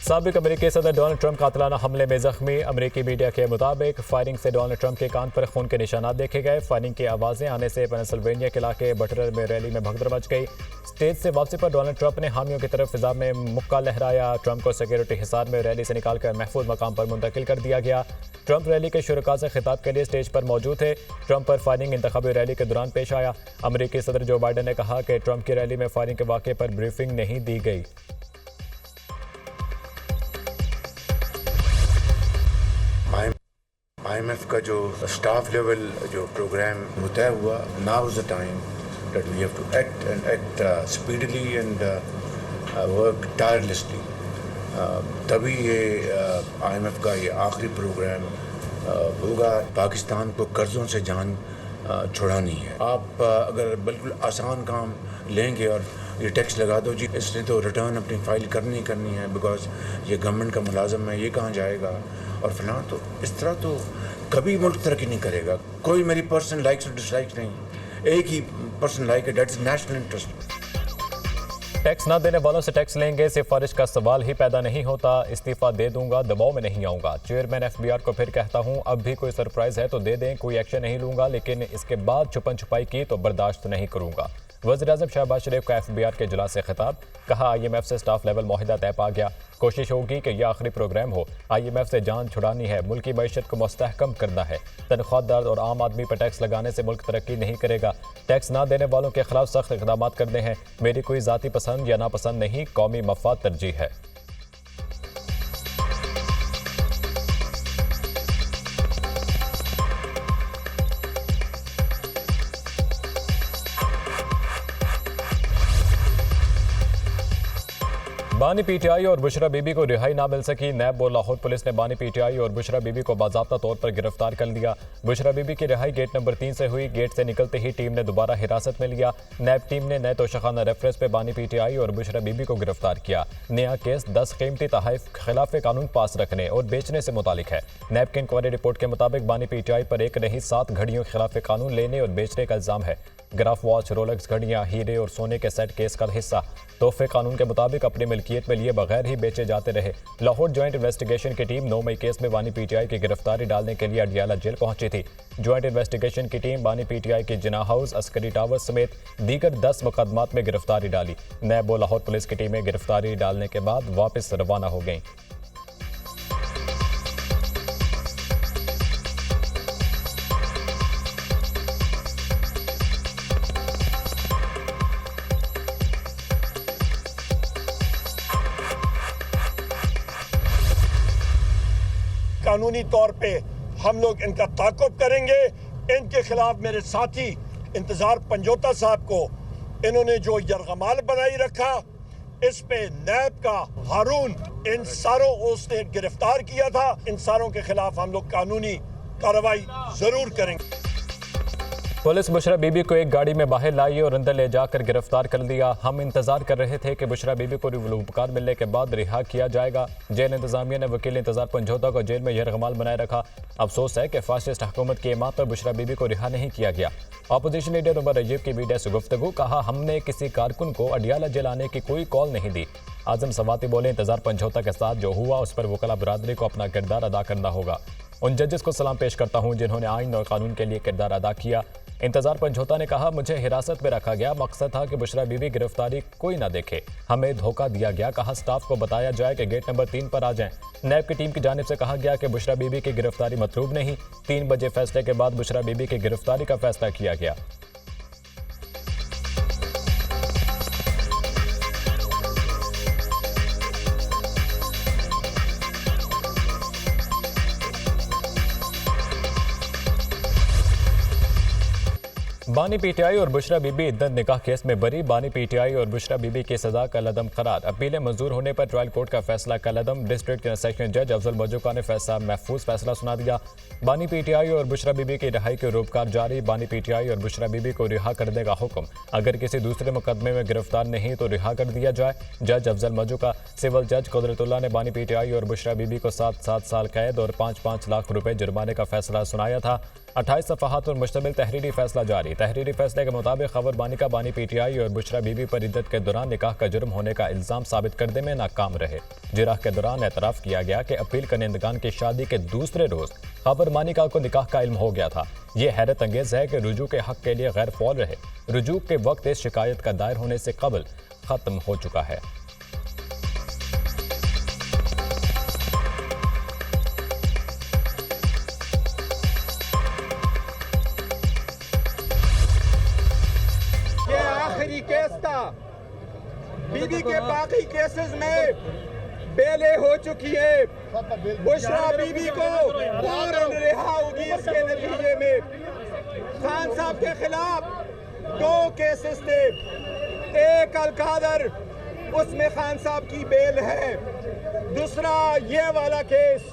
साबिक अमेरिकी सदर डोनाल्ड ट्रंप कातिलाना हमले में जख्मी। अमेरिकी मीडिया के मुताबिक फायरिंग से डोनाल्ड ट्रंप के कान पर खून के निशानात देखे गए। फायरिंग की आवाजें आने से पेंसिल्वेनिया के इलाके बटलर में रैली में भगदड़ मच गई। स्टेज से वापसी पर डोनाल्ड ट्रंप ने हामियों की तरफ फिजा में मुक्का लहराया। ट्रंप को सिक्योरिटी हिसार में रैली से निकालकर महफूज मकाम पर मुंतकिल कर दिया गया। ट्रंप रैली के शुरका से खिताब के लिए स्टेज पर मौजूद थे। ट्रंप पर फायरिंग इंतखाबी रैली के दौरान पेश आया। अमेरिकी सदर जो बाइडन ने कहा कि ट्रंप की रैली में फायरिंग के वाक़े पर ब्रीफिंग नहीं दी गई। IMF का जो स्टाफ लेवल जो प्रोग्राम तय हुआ, now is the time that we have to act speedily and work tirelessly. तभी ये IMF का ये आखिरी प्रोग्राम होगा। पाकिस्तान को कर्ज़ों से जान छुड़ानी है। आप अगर बिल्कुल आसान काम लेंगे और ये टैक्स लगा दो जी, इसने तो रिटर्न अपनी फाइल करनी है बिकॉज ये गवर्नमेंट का मुलाजम है, ये कहाँ जाएगा और फिलहाल तो इस तरह तो कभी मुल्क तरक्की नहीं करेगा। कोई मेरी पर्सनल लाइक्स और डिसलाइक्स नहीं, एक ही पर्सनल लाइक है, that is national interest. Tax ना देने वालों से टैक्स लेंगे, सिफारिश का सवाल ही पैदा नहीं होता। इस्तीफा दे दूंगा, दबाव में नहीं आऊंगा। चेयरमैन FBR को फिर कहता हूं, अब भी कोई सरप्राइज है तो दे दें, कोई एक्शन नहीं लूंगा, लेकिन इसके बाद छुपन छुपाई की तो बर्दाश्त नहीं करूंगा। वज़ीर-ए-आज़म शहबाज शरीफ का FBR के इजलास से खिताब। कहा, IMF से स्टाफ लेवल मुआहिदा तय पा गया। कोशिश होगी कि यह आखिरी प्रोग्राम हो। IMF से जान छुड़ानी है, मुल्क की मईशत को मुस्तहकम करना है। तनख्वाहदार और आम आदमी पर टैक्स लगाने से मुल्क तरक्की नहीं करेगा। टैक्स ना देने वालों के खिलाफ सख्त इक़दाम करने हैं। मेरी कोई ज़ाती पसंद या नापसंद नहीं, कौमी मफाद तरजीह है। बानी PTI और बुशरा बीबी को रिहाई ना मिल सकी। नैब और लाहौर पुलिस ने बानी PTI और बुशरा बीबी को बाज़ाब्ता तौर पर गिरफ्तार कर लिया। बुशरा बीबी की रिहाई गेट नंबर 3 से हुई। गेट से निकलते ही टीम ने दोबारा हिरासत में लिया। नैब टीम ने नए तोशाखाना रेफरेंस पे बानी PTI और बुशरा बीबी को गिरफ्तार किया। नया केस 10 कीमती तोहफे खिलाफ कानून पास रखने और बेचने से मुतालिक है। नैब की इंक्वायरी रिपोर्ट के मुताबिक बानी PTI पर एक नहीं 7 घड़ियों के खिलाफ कानून लेने और बेचने का इल्जाम है। ग्राफ वॉच, रोलेक्स घड़ियां, हीरे और सोने के सेट केस का हिस्सा। तोहफे कानून के मुताबिक अपनी मिल्कियत में लिए बगैर ही बेचे जाते रहे। लाहौर जॉइंट इन्वेस्टिगेशन की टीम 9 मई केस में बानी PTI की गिरफ्तारी डालने के लिए अडियाला जेल पहुंची थी। जॉइंट इन्वेस्टिगेशन की टीम बानी PTI के जिना हाउस, अस्करी टावर समेत दीगर 10 मुकदमात में गिरफ्तारी डाली। नैब और लाहौर पुलिस की टीमें गिरफ्तारी डालने के बाद वापस रवाना हो गईं। कानूनी तौर पे हम लोग इनका ताक़ुब करेंगे। इनके खिलाफ मेरे साथी इंतजार पंजोता साहब को इन्होंने जो यरगमाल बनाई रखा, इस पे नैब का हारून इन सारों उसने गिरफ्तार किया था। इन सारों के खिलाफ हम लोग कानूनी कार्रवाई जरूर करेंगे। पुलिस बुशरा बीबी को एक गाड़ी में बाहर लाई और अंदर ले जाकर गिरफ्तार कर लिया। हम इंतजार कर रहे थे कि बुशरा बीबी को रिवॉल्वर मिलने के बाद रिहा किया जाएगा। जेल इंतजामिया ने वकील इंतजार पंजोता को जेल में यरगमाल बनाए रखा। अफसोस है कि फासिस्ट हुकूमत की इमारत पर बुशरा बीबी को रिहा नहीं किया गया। अपोजिशन लीडर उमर रजीब की मीडिया से गुफ्तगू। कहा, हमने किसी कारकुन को अडियाला जेल आने की कोई कॉल नहीं दी। आजम सवाती बोले, इंतजार पंजोता के साथ जो हुआ उस पर वकला बरादरी को अपना किरदार अदा करना होगा। उन जजेस को सलाम पेश करता हूँ जिन्होंने आइन और कानून के लिए किरदार अदा किया। इंतजार पंजोता ने कहा, मुझे हिरासत में रखा गया, मकसद था कि बुशरा बीबी गिरफ्तारी कोई ना देखे, हमें धोखा दिया गया। कहा, स्टाफ को बताया जाए कि गेट नंबर 3 पर आ जाएं। नैब की टीम की जानिब से कहा गया कि बुशरा बीबी की गिरफ्तारी मतलूब नहीं। 3 बजे फैसले के बाद बुशरा बीबी की गिरफ्तारी का फैसला किया गया। बानी PTI और बुशरा बीबी इद्दत निकाह केस में बरी। बानी PTI और बुशरा बीबी की सजा का लदम करार। अपीलें मंजूर होने पर ट्रायल कोर्ट का फैसला का लदम। डिस्ट्रिक्ट सेशन जज अफजल मजूका ने फैसला महफूज फैसला सुना दिया। बानी PTI और बुशरा बीबी की रिहाई के रोपकार जारी। बानी PTI और बुशरा बीबी को रिहा करने का हुक्म। अगर किसी दूसरे मुकदमे में गिरफ्तार नहीं तो रिहा कर दिया जाए। जज अफजल मजूका। सिविल जज कुदरतुल्लाह ने बानी PTI और बुशरा बीबी को 7 साल कैद और 5-5 लाख रुपए जुर्माने का फैसला सुनाया था। 28 सफ़हात पर मुश्तमिल तहरीरी फैसला जारी। तहरीरी फैसले के मुताबिक खबर बानी का बानी PTI और बुशरा बीबी पर इद्दत के दौरान निकाह का जुर्म होने का इल्ज़ाम साबित करने में नाकाम रहे। जिराह के दौरान एतराफ़ किया गया कि अपील करनेंदगान की शादी के दूसरे रोज़ खबर मानिका को निकाह का इल्म हो गया था। ये हैरत अंगेज़ है कि रुजू के हक़ के लिए गैर फ़ौल रहे। रुजू के वक्त इस शिकायत का दायर होने से कबल ख़त्म हो चुका है। आखिरी केस था। बीबी के बाकी केसेस में बेलें हो चुकी है। बुशरा बीबी को फौरन रिहा होगी। इसके नतीजे में खान साहब के खिलाफ 2 केसेस थे। एक अलकादर, उसमें खान साहब की बेल है। दूसरा ये वाला केस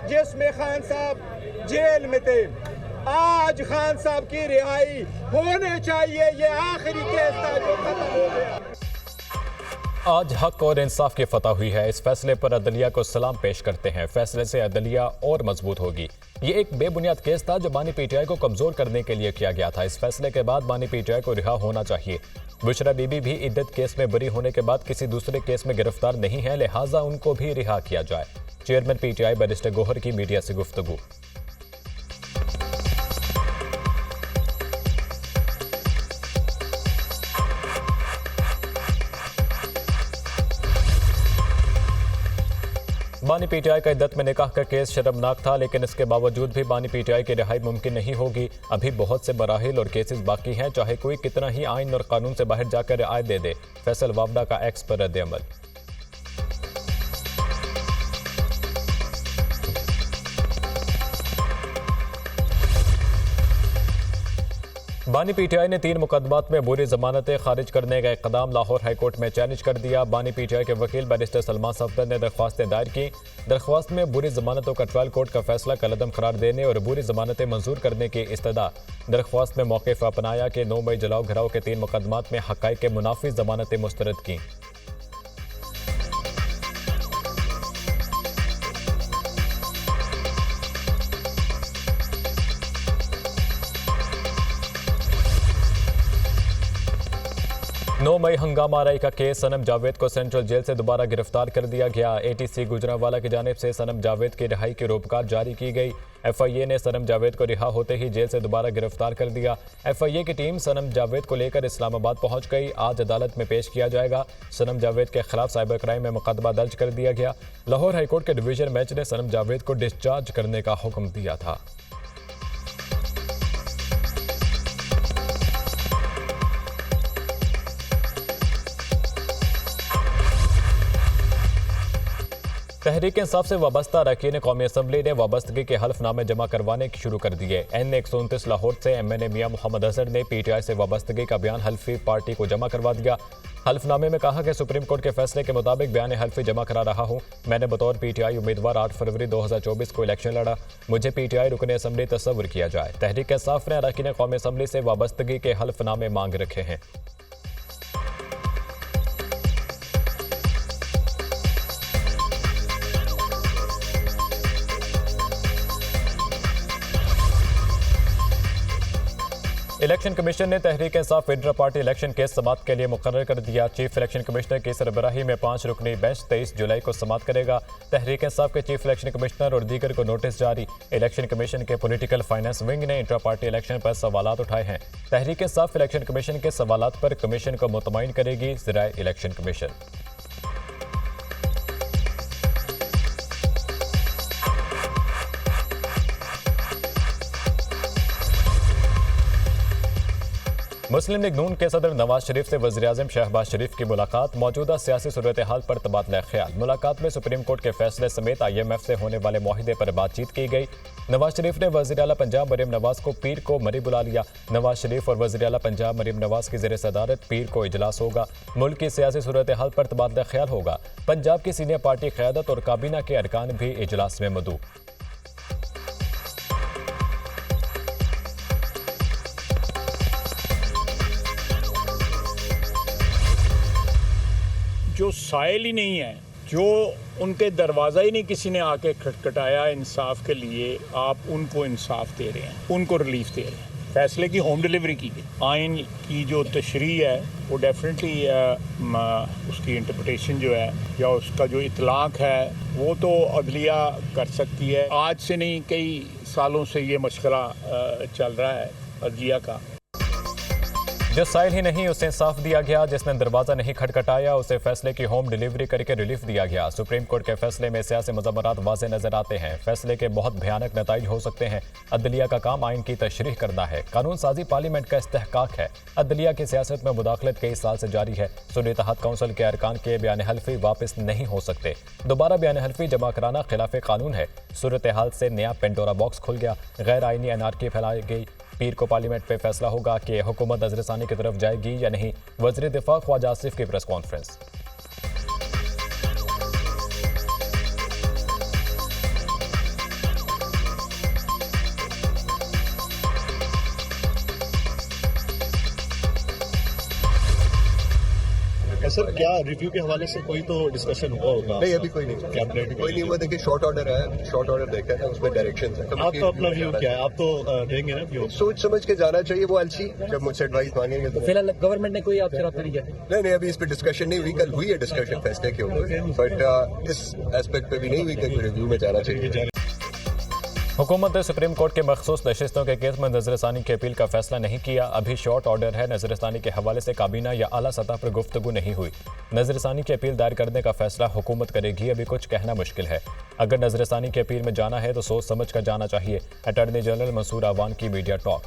जिसमें खान साहब जेल में थे। आज खान साहब की रिहाई होने चाहिए। ये आखिरी केस था जो खत्म हो गया। आज हक और इंसाफ की फतह हुई है। इस फैसले पर अदलिया को सलाम पेश करते हैं। फैसले से अदलिया और मजबूत होगी। ये एक बेबुनियाद केस था जो बानी PTI को कमजोर करने के लिए किया गया था। इस फैसले के बाद बानी PTI को रिहा होना चाहिए। बुशरा बीबी भी इद्दत केस में बरी होने के बाद किसी दूसरे केस में गिरफ्तार नहीं है, लिहाजा उनको भी रिहा किया जाए। चेयरमैन PTI बैरिस्टर गोहर की मीडिया से गुफ्तगू। बानी PTI का इद्दत में निकाह का केस शर्मनाक था, लेकिन इसके बावजूद भी बानी PTI की रिहाई मुमकिन नहीं होगी। अभी बहुत से मराहिल और केसेस बाकी हैं, चाहे कोई कितना ही आइन और कानून से बाहर जाकर रिहाई दे दे। फैसल वावडा का एक्स पर रद्द-ए-अमल। बानी PTI ने 3 मुकदमात में बुरी जमानतें खारिज करने का इक़दाम लाहौर हाई कोर्ट में चैलेंज कर दिया। बानी PTI के वकील बैरिस्टर सलमान सफदर ने दरख्वास्तें दायर की। दरख्वास्त में बुरी जमानतों का ट्रायल कोर्ट का फैसला कलअदम करार देने और बुरी जमानतें मंजूर करने की इस्तदा। दरख्वास्त में मौक़िफ़ अपनाया कि 9 मई जलाओ घराव के 3 मुकदमात में हक़ाइक़ के मुनाफी जमानतें मुस्तरद की। नौ मई हंगामा आरई का केस। सनम जावेद को सेंट्रल जेल से दोबारा गिरफ्तार कर दिया गया। ATC गुजरांवाला की जानिब से सनम जावेद की रिहाई की रोपकार जारी की गई। FIA ने सनम जावेद को रिहा होते ही जेल से दोबारा गिरफ्तार कर दिया। FIA की टीम सनम जावेद को लेकर इस्लामाबाद पहुंच गई। आज अदालत में पेश किया जाएगा। सनम जावेद के खिलाफ साइबर क्राइम में मुकदमा दर्ज कर दिया गया। लाहौर हाईकोर्ट के डिवीजन बेंच ने सनम जावेद को डिस्चार्ज करने का हुक्म दिया था। तहरीक इंसाफ से वाबस्ता अरकान कौमी असम्बली ने वाबस्तगी के हल्फनामे जमा करवाने शुरू कर दिए। N129 लाहौर से MNA मियां मोहम्मद अजहर ने PTI से वाबस्तगी का बयान हल्फी पार्टी को जमा करवा दिया। हल्फनामे में कहा कि सुप्रीम कोर्ट के फैसले के मुताबिक बयान हल्फी जमा करा रहा हूँ। मैंने बतौर PTI उम्मीदवार 8 फरवरी 2024 को इलेक्शन लड़ा। मुझे PTI रुकन असम्बली तस्वुर किया जाए। तहरीक इंसाफ ने अरकान कौमी असम्बली से वाबस्तगी के हल्फनामे मांग रखे हैं। इलेक्शन कमीशन ने Tehreek Insaf intra party election case समाअत के लिए मुकर्रर कर दिया। चीफ इलेक्शन कमिश्नर की सरबराही में 5 रुकनी बेंच 23 जुलाई को समाअत करेगा। तहरीक इंसाफ के चीफ इलेक्शन कमिश्नर और दीगर को नोटिस जारी। इलेक्शन कमीशन के पॉलिटिकल फाइनेंस विंग ने इंट्रा पार्टी इलेक्शन पर सवालात उठाए हैं। तहरीक इंसाफ इलेक्शन कमीशन के सवालात पर कमीशन को मुतमईन करेगी ज़राए इलेक्शन कमीशन। मुस्लिम लीग नून के सदर नवाज शरीफ से वज़ीर-ए-आज़म शहबाज शरीफ की मुलाकात। मौजूदा सियासी सूरत हाल पर तबादला ख्याल। मुलाकात में सुप्रीम कोर्ट के फैसले समेत IMF से होने वाले मुआहिदे पर बातचीत की गई। नवाज शरीफ ने वज़ीर आला पंजाब मरीम नवाज को पीर को मरी बुला लिया। नवाज शरीफ और वज़ीर आला पंजाब मरीम नवाज की ज़ेर सदारत पीर को इजलास होगा। मुल्क की सियासी सूरत हाल पर तबादला ख्याल होगा। पंजाब की सीनियर पार्टी क़यादत और काबीना के अरकान भी इजलास में मदऊ। जो साइल ही नहीं है जो उनके दरवाज़ा ही नहीं किसी ने आके खटखटाया इंसाफ के लिए, आप उनको इंसाफ दे रहे हैं, उनको रिलीफ दे रहे हैं। फैसले की होम डिलीवरी की गई। आइन की जो तशरीह है वो डेफिनेटली उसकी इंटरप्रिटेशन जो है या उसका जो इतलाक़ है वो तो अदलिया कर सकती है। आज से नहीं, कई सालों से ये मशगला चल रहा है अदलिया का। जिस साइल ही नहीं उसे इंसाफ दिया गया, जिसने दरवाजा नहीं खटखटाया उसे फैसले की होम डिलीवरी करके रिलीफ दिया गया। सुप्रीम कोर्ट के फैसले में सियासी मज़ामरात वाज़े नजर आते हैं। फैसले के बहुत भयानक नताइज हो सकते हैं। अदलिया का काम आइन की तशरीह करना है। कानून साजी पार्लियामेंट का इस्तेहकाक है। अदलिया की सियासत में मुदाखलत कई साल से जारी है। सुन्नी इत्तेहाद काउंसिल के अरकान के बयान हल्फी वापस नहीं हो सकते। दोबारा बयान हल्फी जमा कराना खिलाफ कानून है। सूरत हाल से नया पेंडोरा बॉक्स खुल गया। गैर आइनी अनारकी फैलाई गई। पीर को पार्लियामेंट पे फैसला होगा कि हुकूमत नजरसानी की तरफ जाएगी या नहीं। वज़ीर दिफा ख्वाजा आसिफ की प्रेस कॉन्फ्रेंस। सर, क्या रिव्यू के हवाले से कोई तो डिस्कशन हुआ होगा? नहीं, अभी कोई नहीं, कैबिनेट कोई नहीं हुआ। देखिए, शॉर्ट ऑर्डर है, शॉर्ट ऑर्डर देखा है, उसमें डायरेक्शन है। आपका अपना व्यू क्या है? आप तो देंगे ना व्यू? सोच समझ के जाना चाहिए। वो एलसी जब मुझसे एडवाइस मांगेंगे तो फिलहाल गवर्नमेंट ने कोई आपसे रब्ता नहीं किया? नहीं, अभी इस पे डिस्कशन नहीं हुई। कल हुई है डिस्कशन फैसले के ऊपर, बट इस एस्पेक्ट पे भी नहीं हुई कि रिव्यू में जाना चाहिए। हुकूमत ने सुप्रीम कोर्ट के मखसूस नशिस्तों के केस में नजरसानी की अपील का फैसला नहीं किया। अभी शॉर्ट ऑर्डर है। नजरसानी के हवाले से काबीना या आला सतह पर गुफ्तगू नहीं हुई। नजरसानी की अपील दायर करने का फैसला हुकूमत करेगी। अभी कुछ कहना मुश्किल है। अगर नजरसानी की अपील में जाना है तो सोच समझ कर जाना चाहिए। अटॉर्नी जनरल मंसूर आवान की मीडिया टॉक।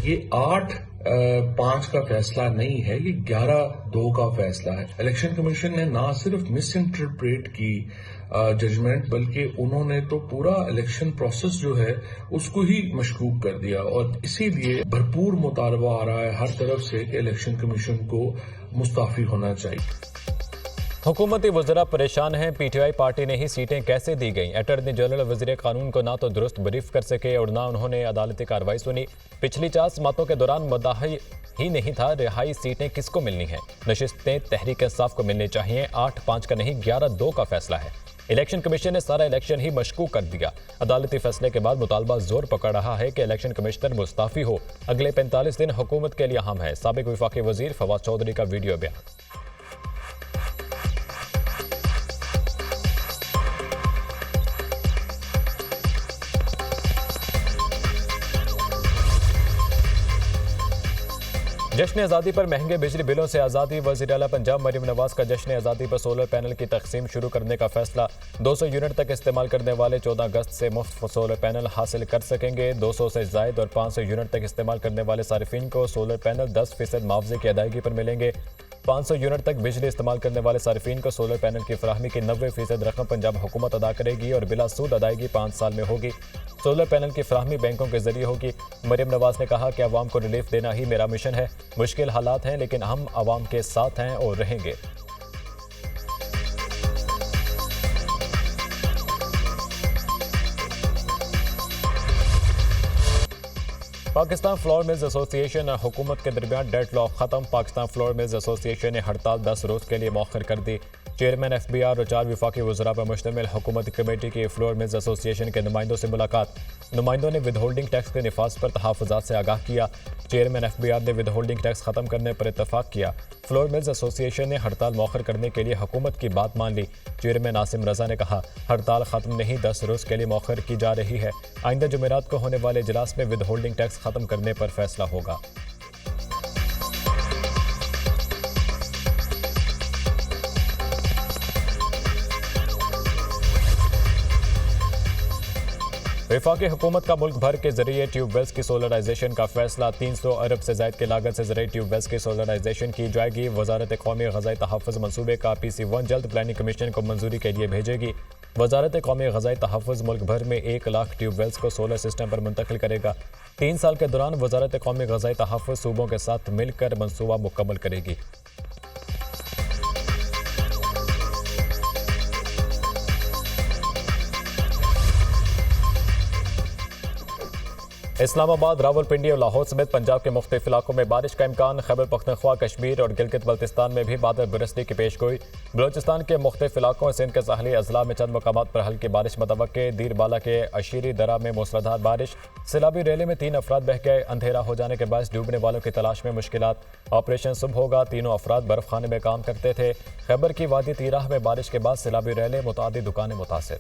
ये 8-5 का फैसला नहीं है, ये 11-2 का फैसला है। इलेक्शन कमीशन ने ना सिर्फ मिस इंटरप्रेट की जजमेंट, बल्कि उन्होंने तो पूरा इलेक्शन प्रोसेस जो है उसको ही मशकूक कर दिया। और इसीलिए भरपूर मुतालबा आ रहा है हर तरफ से कि इलेक्शन कमीशन को मुस्ताफी होना चाहिए। हुकूमती वज़रा परेशान हैं। पीटीआई पार्टी ने ही सीटें कैसे दी गईं। अटॉर्नी जनरल वज़ीर कानून को ना तो दुरुस्त ब्रीफ कर सके और ना उन्होंने अदालती कार्रवाई सुनी। पिछली 4 समातों के दौरान मुद्दा ही नहीं था रिहाई सीटें किसको मिलनी हैं। नशिस्तें तहरीक इंसाफ को मिलनी चाहिए। 8-5 का नहीं, 11-2 का फैसला है। इलेक्शन कमीशन ने सारा इलेक्शन ही मशकूक कर दिया। अदालती फैसले के बाद मुतालबा जोर पकड़ रहा है कि इलेक्शन कमिश्नर मुस्ताफी हो। अगले 45 दिन हुकूमत के लिए अहम है। साबिक वफाकी वजीर फवाद चौधरी का वीडियो बयान। जश्न आज़ादी पर महंगे बिजली बिलों से आज़ादी। वज़ीर आला पंजाब मरीम नवाज का जश्न आज़ादी पर सोलर पैनल की तकसीम शुरू करने का फैसला। 200 यूनिट तक इस्तेमाल करने वाले 14 अगस्त से मुफ्त सोलर पैनल हासिल कर सकेंगे। 200 से जायद और 500 यूनिट तक इस्तेमाल करने वाले सारिफिन को सोलर पैनल 10% मुआवजे की अदायगी पर मिलेंगे। 500 यूनिट तक बिजली इस्तेमाल करने वाले सारिफिन को सोलर पैनल की फराहमी की 90% रकम पंजाब हुकूमत अदा करेगी और बिला सूद अदायगी 5 साल में होगी। सोलर पैनल की फराहमी बैंकों के जरिए होगी। मरीम नवाज ने कहा कि अवाम को रिलीफ देना ही मेरा मिशन है। मुश्किल हालात हैं लेकिन हम अवाम के साथ हैं और रहेंगे। पाकिस्तान फ्लोर मिल्स एसोसिएशन और हुकूमत के दरमियान डेडलॉक खत्म। पाकिस्तान फ्लोर मिल्स एसोसिएशन ने हड़ताल 10 रोज के लिए मौखर कर दी। चेयरमैन एफबीआर और 4 वफाकी वज़रा पर मुश्तमिल हुकूमती कमेटी की फ्लोर मिल्स एसोसिएशन के नुमाइंदों से मुलाकात। नुमाइंदों ने विद होल्डिंग टैक्स के निफाज पर तहफ़्फ़ुज़ात से आगाह किया। चेयरमैन एफबीआर ने विद होल्डिंग टैक्स खत्म करने पर इत्तफाक किया। फ्लोर मिल्स एसोसिएशन ने हड़ताल मौखर करने के लिए हुकूमत की बात मान ली। चेयरमैन आसिम रजा ने कहा, हड़ताल खत्म नहीं, 10 रोज के लिए मौखर की जा रही है। आइंदा जुमेरात को होने वाले इजलास में विद होल्डिंग टैक्स खत्म करने पर फैसला होगा। वफाकी हुकूमत का मुल्क भर के जरिए ट्यूबवेल्स की सोलराइजेशन का फैसला। 300 अरब से ज़ायद की लागत से ज़रिए ट्यूबवेल्स की सोलराइजेशन की जाएगी। वजारत कौमी ग़ज़ाई तहफ़्फ़ुज़ मनसूबे का PC1 जल्द प्लानिंग कमीशन को मंजूरी के लिए भेजेगी। वजारत कौमी ग़ज़ाई तहफ़्फ़ुज़ मुल्क भर में 1 लाख ट्यूबवेल्स को सोलर सिस्टम पर मुंतकिल करेगा। 3 साल के दौरान वजारत कौमी ग़ज़ाई तहफ़्फ़ुज़ सूबों के साथ मिलकर मनसूबा मुकम्मल करेगी। इस्लामाबाद, रावलपिंडी और लाहौर समेत पंजाब के मुख्तलिफ इलाकों में बारिश का इम्कान। खैबर पख्तूनख्वा, कश्मीर और गिलगित बल्तिस्तान में भी बादल बरसने की पेशगोई। बलोचिस्तान के मुख्तलिफ इलाकों और सिंध के साहली अजला में चंद मकामात पर हल्की बारिश मुतवक्के। दीरबाला के अशीरी दरा में मूसलाधार बारिश। सैलाबी रैली में 3 अफराद बह गए। अंधेरा हो जाने के बाद डूबने वालों की तलाश में मुश्किलात। ऑपरेशन सुबह होगा। तीनों अफराद बर्फ खाने में काम करते थे। खैबर की वादी तीराह में बारिश के बाद सैलाबी रैली, मुतादिद दुकानें मुतासिर।